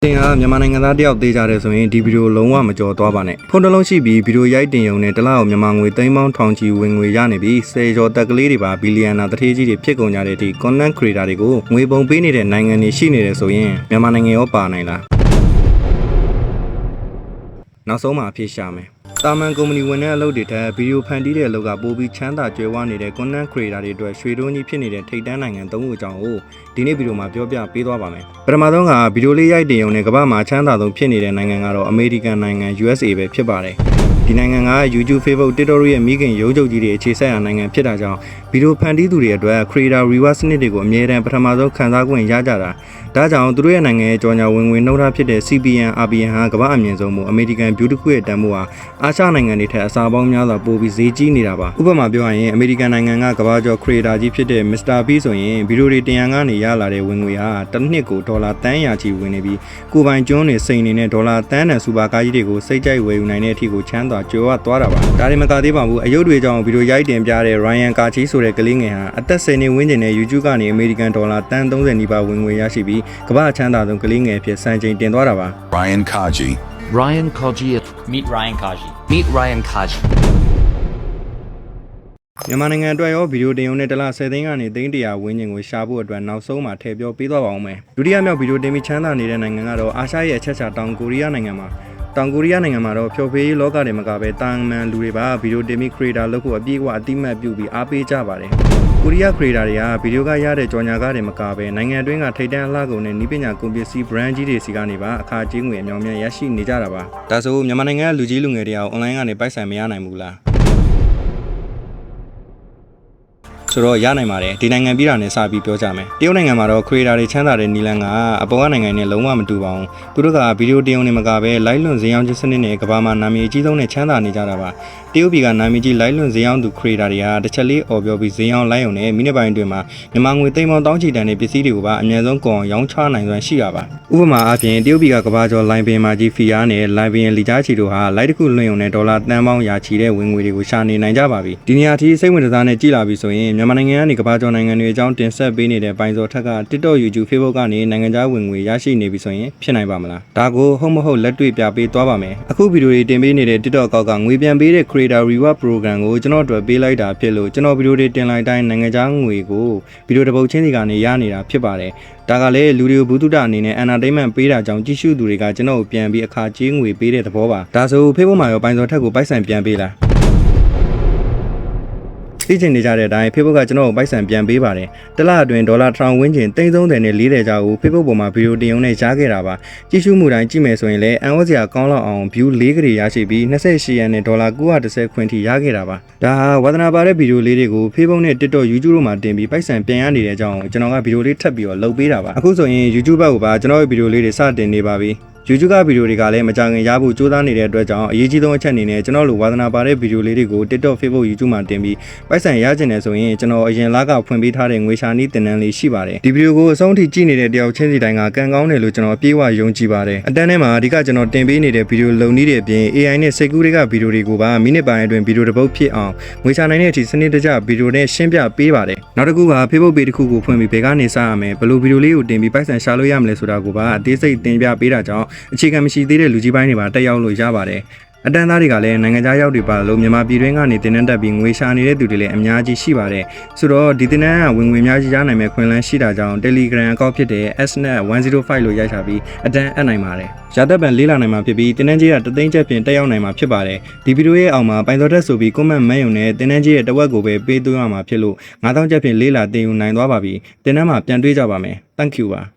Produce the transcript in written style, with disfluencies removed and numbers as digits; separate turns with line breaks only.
တင်ဟာမြန်မာနိုင်ငံသားတယောက်သေးကြတယ်ဆိုရင်ဒီဗီဒီယိုလုံးဝမကြော်သွားပါနဲ့ဖုန်းတစ်လုံးရှိပြီးဗီဒီယိုရိုက်တင်ရုံနဲ့တစ်လအောင်မြန်မာငွေ3ပေါင်းထောင်ချီဝင်ငွေရနေပြီး10ကျော်တက်ကလေးတွေပါဘီလီယံနာတထေးကြီးတွေဖြစ်ကုန်ကြတဲ့အထိ content creator တွေကိုငွေပုံပေးနေတဲ့နိုင်ငံတွေရှိနေတယ်ဆိုရင်မြန်မာနိုင်ငံရောပါနိုင်လားနောက်ဆုံးမှာအဖြစ်ရှာမယ်တာမန်ကုမ္ပဏီဝန်ထမ်းအလုပ်တွေထက်ဗီဒီယိုဖန်တီးတဲ့အလုပ်ကပိုပြီးချမ်းသာကြွယ်ဝနေတဲ့ content creator တွေအတွက်ရွှေတွင်းကြီးဖြစ်နေတဲ့ထိပ်တန်းနိုင်ငံ၃ခုအကြောင်းကိုဒီနေ့ဗီဒီယိုမှာပြောပြပေးသွားပါမယ်ပထမဆုံးကဗီဒီယိုလေးရိုက်တင်ရုံနဲ့ကမ္ဘာမှာချမ်းသာဆုံးဖြစ်နေတဲ့နိုင်ငံကတော့အမေရိကန်နိုင်ငံ USA ပဲဖြစ်ပါတယ်ဒီနိုင်ငံက YouTube, Facebook, TikTok ရဲ့မိခင်ရုံးချုပ်ကြီးတွေအခြေစိုက်ရာနိုင်ငံဖြစ်တာကြောင့်ဗီဒီယိုဖန်တီးသူတွေအတွက် creator reward စနစ်တွေကိုအမြဲတမ်းပထမဆုံးခံစား권ရကြတာဒါကြောင့်သူတို့ရဲ့နိုင်ငံရဲ့ကြော်ညာဝင်ငွေနှုတ်ထားဖြစ်တဲ့ CPN, RPN ဟာကမ္ဘာအမြင့်ဆုံးမို့ American Beauty ရဲ့တန်ဖိုးဟာအာရှနိုင်ငံတွေထက်အစားပေါင်းများစွာပိုပြီးဈေးကြီးနေတာပါဥပမာပြောရရင် American နိုင်ငံကကမ္ဘာကျော် creator ကြီးဖြစ်တဲ့ Mr. Beast ဆိုရင်ဗီဒီယိုတွေတင်ရန်ကနေရလာတဲ့ဝင်ငွေဟာတစ်နှစ်ကိုဒေါ်လာတန်းရာချီဝင်နေပြီးကိုပိုင်ကျွန်းတွေစိန်နေနဲ့ဒေါ်လာတန်းတန်စူပါကားကြီးတွေကိုစိတ်ကြိုက်ဝယ်ယူနိုင်တဲ့အထိကိုချမ်းသာကြွယ်ဝသွားတာပါဒါတွေမကသေးပါဘူးအယုတ်တွေကြောင့်ဗီဒီယိုရိုက်တင်ပြတဲ့ Ryan Kachi ဆိုတဲ့ကလေးငယ်ဟာအသက်10နှစ်ဝန်းကျင်နဲ့ YouTube ကနေ American ဒေါ်လာတန်း30နီးပါးဝင်ငွေရရှိပြီးကမ္ဘာချမ်းသာဆုံးကလေးငယ်ဖြစ်စံချိန်တင်သွားတာပါ
Ryan Kaji.
Ryan Kaji.
Meet Ryan Kaji.
Meet Ryan Kaji.
မြန်မာနိုင်ငံအတွက်ရောဗီဒီယိုတင်ရုံနဲ့တစ်လ10သိန်းကနေသိန်း100ဝန်းကျင်ကိုရှာဖို့အတွက်နောက်ဆုံးမှာထည့်ပြောပေးသွားပါအောင်မယ်ဒုတိယမြောက်ဗီဒီယိုတင်ပြီးချမ်းသာနေတဲ့နိုင်ငံကတော့အာရှရဲ့အချက်ချာတောင်ကိုရီးယားနိုင်ငံမှာတောင်ကိုရီးယားနိုင်ငံမှာတော့ဖျော်ဖြေရေးလောကတွေမှာကပဲတာမန်လူတွေပါဗီဒီယိုတင်ပြီး creator လုပ်ဖို့အပြည့်အဝအတိမတ်ပြုပြီးအားပေးကြပါတယ်ကိုရီးယား creator တွေကဗီဒီယိုကရတဲ့ကြော်ညာကားတွေမကပဲနိုင်ငံတွင်းကထိပ်တန်းအလှကုန်နဲ့နည်းပညာကုန်ပစ္စည်း brand ကြီးတွေစီကနေပါအခါကြီးငွေအများများရရှိနေကြတာပါဒါဆိုမြန်မာနိုင်ငံကလူကြီးလူငယ်တွေအောင် online ကနေပိုက်ဆံမရနိုင်ဘူးလားဆိုတော့ရနိုင်ပါတယ်ဒီနိုင်ငံပြည်တာနဲ့စပြီးပြောကြမယ်တရုတ်နိုင်ငံမှာတော့ creator တွေချမ်းသာတဲ့နီလန်ကအပေါ်ကနိုင်ငံနဲ့လုံးဝမတူပါဘူးသူတို့ကဗီဒီယိုတင်ရုံနဲ့မကပဲလိုက်လွန်ဈေးရောင်းခြင်းစနစ်နဲ့ကမ္ဘာမှာနာမည်အကြီးဆုံးနဲ့ချမ်းသာနေကြတာပါတရုတ်ပြည်ကနာမည်ကြီးလိုက်လွန်ဈေးရောင်းသူ creator တွေကတစ်ချက်လေးအော်ပြောပြီးဈေးရောင်းလိုက်ရုံနဲ့မိနစ်ပိုင်းအတွင်းမှာမြန်မာငွေသိန်းပေါင်းတောင်းချီတန်တဲ့ပစ္စည်းတွေကိုပါအများဆုံးကုန်ရောင်းချနိုင်စွမ်းရှိတာပါဥပမာအားဖြင့်တရုတ်ပြည်ကကမ္ဘာကျော်လိုင်ပင်မာကြီးဖီယာနဲ့လိုင်ပင်လီကြားချီတို့ဟာလိုက်တစ်ခုလွှင့်ရုံနဲ့ဒေါ်လာတန်ပေါင်းရာချီတဲ့ဝင်ငွေတွေကိုရှာနေနိုင်ကြပါပြီဒီနေရာထိစိတ်ဝင်စားနဲ့ကြည့်လာပြီဆိုရင်မြန်မာနိုင်ငံကနေကမ္ဘာကျော်နိုင်ငံတွေအကြောင်းတင်ဆက်ပေးနေတဲ့ပိုင်စော်ထက်က TikTok, YouTube, Facebook ကနေနိုင်ငံခြားဝင်ငွေရရှိနေပြီဆိုရင်ဖြစ်နိုင်ပါမလားဒါကိုဟုတ်မဟုတ်လက်တွေ့ပြပေးသွားပါမယ်အခုဗီဒီယိုတွေတင်ပေးနေတဲ့ TikTok အကောက်ကငွေပြန်ပေးတဲ့ Creator Reward Program ကိုကျွန်တော်တို့ပေးလိုက်တာဖြစ်လို့ကျွန်တော်ဗီဒီယိုတွေတင်လိုက်တိုင်းနိုင်ငံခြားငွေကိုဗီဒီယိုတစ်ပုတ်ချင်းစီကနေရနေတာဖြစ်ပါတယ်ဒါကလည်းလူတွေကိုဘူးတုတအနေနဲ့ entertainment ပေးတာကြောင့်ကြည့်ရှုသူတွေကကျွန်တော်ကိုပြန်ပြီးအခါကြေးငွေပေးတဲ့သဘောပါဒါဆို Facebook မှာရောပိုင်စော်ထက်ကိုပိုက်ဆံပြန်ပေးလားသိချင်နေကြတဲ့အတိုင်း Facebook ကကျွန်တော်ကိုပိုက်ဆံပြန်ပေးပါတယ်။တစ်လအတွင်းဒေါ်လာ1000ဝန်းကျင်330နဲ့40ကျော်ကို Facebook ပေါ်မှာဗီဒီယိုတင်ရုံနဲ့ရှားခဲ့တာပါ။ကြည့်ရှုမှုတိုင်းကြည့်မယ်ဆိုရင်လည်းအန်ဝတ်စရာကောင်းလောက်အောင် view 4ကလေးရရှိပြီး28ရန်နဲ့ဒေါ်လာ930ခွင်ထိရခဲ့တာပါ။ဒါဟာဝါသနာပါတဲ့ဗီဒီယိုလေးတွေကို Facebook နဲ့ TikTok, YouTube တို့မှာတင်ပြီးပိုက်ဆံပြန်ရနေတဲ့အကြောင်းကျွန်တော်ကဗီဒီယိုလေးထပ်ပြီးတော့လုပ်ပေးတာပါ။အခုဆိုရင် YouTube ဘက်ကိုပါကျွန်တော်ရဲ့ဗီဒီယိုလေးတွေစတင်နေပါပြီ။ YouTube ကဗီဒီယိုတွေကလည်းမကြခင်ရဖို့ကြိုးစားနေတဲ့အတွက်ကြောင့်အရေးကြီးဆုံးအချက်အနေနဲ့ကျွန်တော်လိုဝါသနာပါတဲ့ဗီဒီယိုလေးတွေကို TikTok, Facebook, YouTube မှာတင်ပြီးပိုက်ဆံရကျင်နေဆိုရင်ကျွန်တော်အရင်လကဖွင့်ပေးထားတဲ့ငွေရှာနည်းတင်နန်းလေးရှိပါတယ်ဒီဗီဒီယိုကိုအဆုံးထိကြည့်နေတဲ့တယောက်ချင်းစီတိုင်းကကံကောင်းတယ်လို့ကျွန်တော်အပြေးအဝယုံကြည်ပါတယ်အတန်းထဲမှာအဓိကကျွန်တော်တင်ပေးနေတဲ့ဗီဒီယိုလုံနည်းတွေအပြင် AI နဲ့စိတ်ကူးတွေကဗီဒီယိုတွေကိုပါမိနစ်ပိုင်းအတွင်းဗီဒီယိုတစ်ပုတ်ဖြစ်အောင်ငွေရှာနိုင်တဲ့အထိစနစ်တကျဗီဒီယိုနဲ့ရှင်းပြပေးပါတယ်နောက်တစ်ခုက Facebook page တစ်ခုကိုဖွင့်ပြီးဘယ်ကနေစရမယ်ဘယ်လိုဗီဒီယိုလေးကိုတင်ပြီးပိုက်ဆံရှာလို့ရမလဲဆိုတာကိုပါအသေးစိတ်တင်ပြပေးတာကြောင့်အခြေခံမရှိသေးတဲ့လူကြီးပိုင်းတွေပါတက်ရောက်လို့ရပါတယ်အတန်းသားတွေကလည်းနိုင်ငံခြားရောက်တွေပါလို့မြန်မာပြည်တွင်းကနေတင်နန်းတက်ပြီးငွေရှာနေတဲ့သူတွေလည်းအများကြီးရှိပါတယ်ဆိုတော့ဒီတင်နန်းကဝင်ငွေအများကြီးရနိုင်မဲ့ခွင့်လန်းရှိတာကြောင့် Telegram အကောင့်ဖြစ်တဲ့ SNET105 လို့ရိုက်ထားပြီးအတန်းအပ်နိုင်ပါတယ်ရသက်ပံလေးလာနိုင်မှာဖြစ်ပြီးတင်နန်းကြီးကတသိန်းချက်ပြင်တက်ရောက်နိုင်မှာဖြစ်ပါတယ်ဒီဗီဒီယိုရဲ့အောက်မှာပိုင်စော်တက်ဆိုပြီး comment မဲရုံနဲ့တင်နန်းကြီးရဲ့တဝက်ကိုပဲပေးသွင်းရမှာဖြစ်လို့9000ချက်ပြင်လေးလာတင်ယူနိုင်သွားပါပြီတင်နန်းမှာပြန်တွေ့ကြပါမယ် Thank you ပါ